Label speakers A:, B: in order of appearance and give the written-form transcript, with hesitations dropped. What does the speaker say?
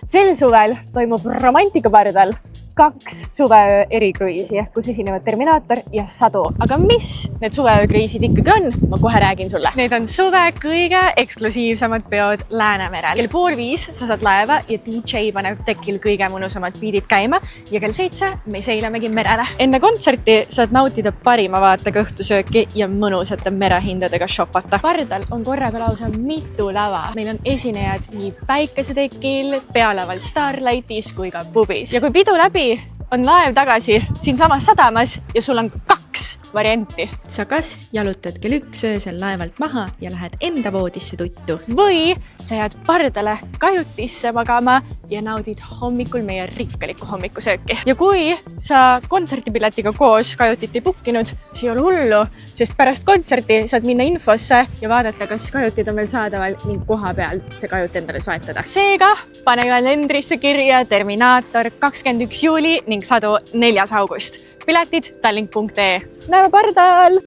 A: Sel suvel toimub romantikapardal 2 suveöö erikruiisi, kus esinevad Terminaator ja Sadu. Aga mis need suveöökruiisid ikkagi on? Ma kohe räägin sulle. Need on suve kõige eksklusiivsemad peod Läänemerel. Kell 4:30 sa saad laeva ja DJ paneb tekil kõige mõnusamad biidid käima ja kell 7 me seilamegi merele. Enne kontserti saad nautida parima vaatega õhtusööki ja mõnusate merehindadega shopata. Pardal on korraga lausa mitu lava. Meil on esinejad nii päikesetekil, pealaval Starlightis kui ka pubis. Ja kui pidu läbi, on laev tagasi siinsamas sadamas ja sul on 2 varianti.
B: Sa kas jalutad kell 1 öösel laevalt maha ja lähed enda voodisse tuttu.
A: Või sa jääd pardale kajutisse magama ja naudid hommikul meie rikkalikku hommikusööki. Ja kui sa kontsertipiletiga koos kajutit ei bookinud, siis ei ole hullu, sest pärast kontserti saad minna infosse ja vaadata, kas kajutid on veel saadaval ning koha peal see kajut endale soetada. Seega pane kalendrisse kirja Terminaator 21. juuli ning Sadu 4. august. Piletid tallink.ee. Näeme pardal!